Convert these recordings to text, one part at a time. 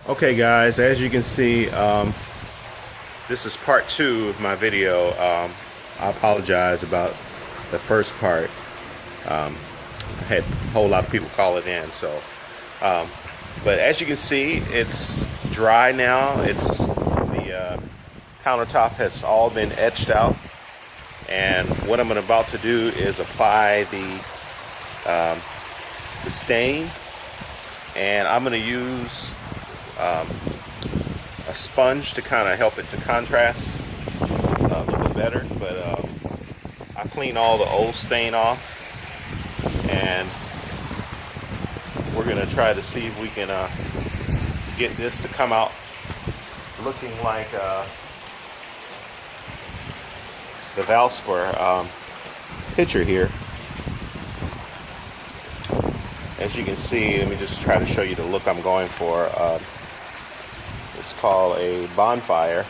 Okay guys, as you can see, this is part two of my video. I apologize about the first part. I had a whole lot of people calling in, so but as you can see, it's dry now. It's the countertop has all been etched out, and what I'm about to do is apply the stain, and I'm going to use a sponge to kind of help it to contrast a little bit better. But I clean all the old stain off, and we're going to try to see if we can get this to come out looking like the Valspar picture here. As you can see, let me just try to show you the look I'm going for. It's called a bonfire.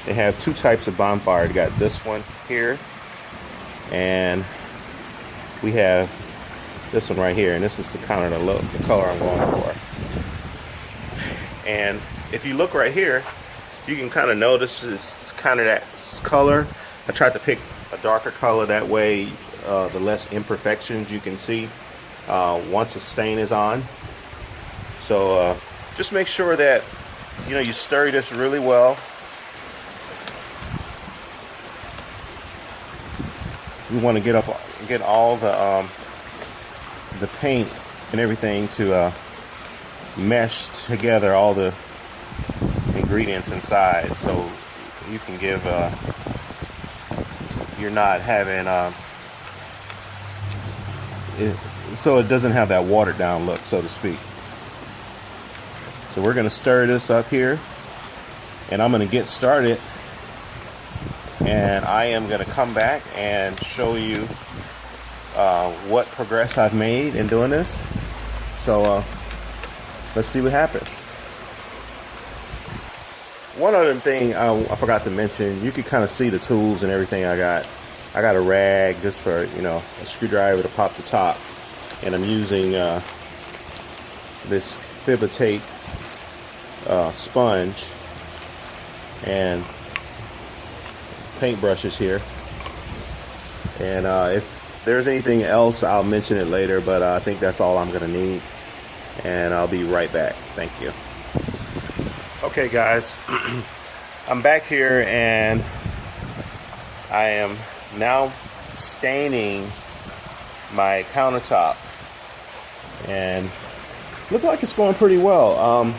They have two types of bonfire. You got this one here, and we have this one right here, and this is the kind of the color I'm going for. And if you look right here, you can kind of notice it's kind of that color. I tried to pick a darker color, that way the less imperfections you can see once the stain is on. So just make sure that you stir this really well. You want to get all the paint and everything to mesh together, all the ingredients inside, so you can give you're not having so it doesn't have that watered down look, so to speak. So we're going to stir this up here, and I'm going to get started, and I am going to come back and show you what progress I've made in doing this. So let's see what happens. One other thing I forgot to mention, you can kind of see the tools and everything I got. I got a rag just for a screwdriver to pop the top, and I'm using this Fibra-Tape sponge and paintbrushes here. And if there's anything else, I'll mention it later, but I think that's all I'm gonna need, and I'll be right back. Thank you. Okay guys, I'm back here, and I am now staining my countertop, and look like it's going pretty well.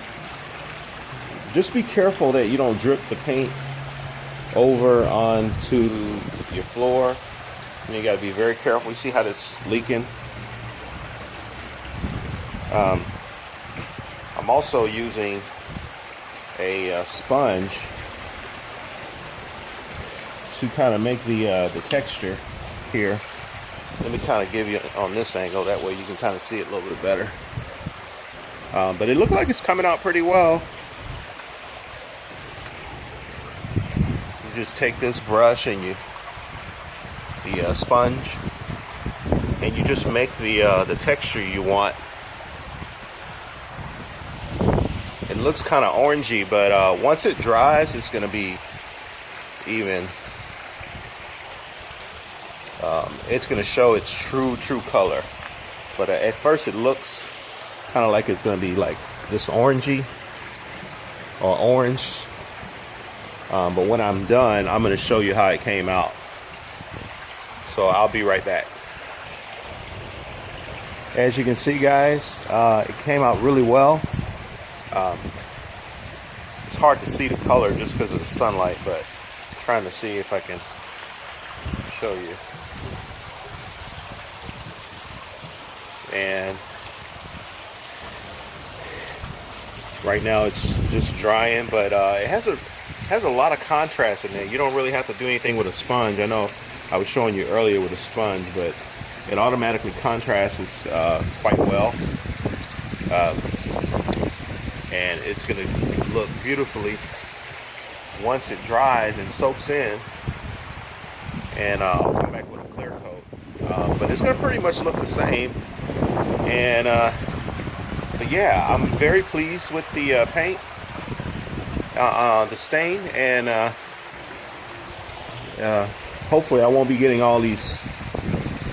Just be careful that you don't drip the paint over onto your floor. And you got to be very careful. You see how this is leaking? I'm also using a sponge to kind of make the texture here. Let me kind of give you on this angle, that way you can kind of see it a little bit better. But it looked like it's coming out pretty well. You just take this brush and the sponge, and you just make the texture you want. It looks kind of orangey, but once it dries, it's going to be even. It's going to show its true color. But at first, it looks kind of like it's going to be like this orangey or orange. But when I'm done, I'm going to show you how it came out. So I'll be right back. As you can see, guys, it came out really well. It's hard to see the color just because of the sunlight, but I'm trying to see if I can show you. And right now it's just drying, but it has a lot of contrast in there. You don't really have to do anything with a sponge. I know I was showing you earlier with a sponge, but it automatically contrasts quite well. And it's going to look beautifully once it dries and soaks in. And I'll come back with a clear coat. But it's going to pretty much look the same. And But yeah, I'm very pleased with the paint, the stain, and hopefully I won't be getting all these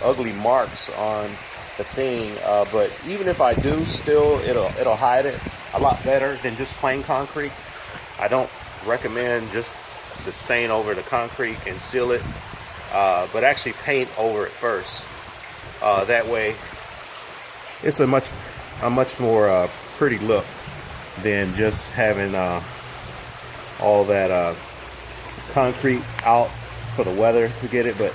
ugly marks on the thing. But even if I do, still it'll hide it a lot better than just plain concrete. I don't recommend just the stain over the concrete and seal it, but actually paint over it first. That way, it's a much more pretty look than just having all that concrete out for the weather to get it. But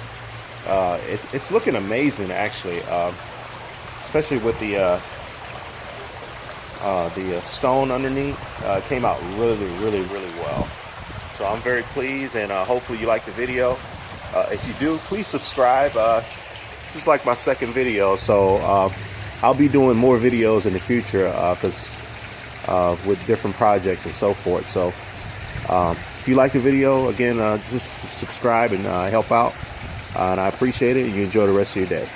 it's looking amazing, actually, especially with the stone underneath. Came out really well. So I'm very pleased, and hopefully you like the video. If you do, please subscribe. This is like my second video, so I'll be doing more videos in the future because with different projects and so forth. So if you like the video, again, just subscribe and help out, and I appreciate it. You enjoy the rest of your day.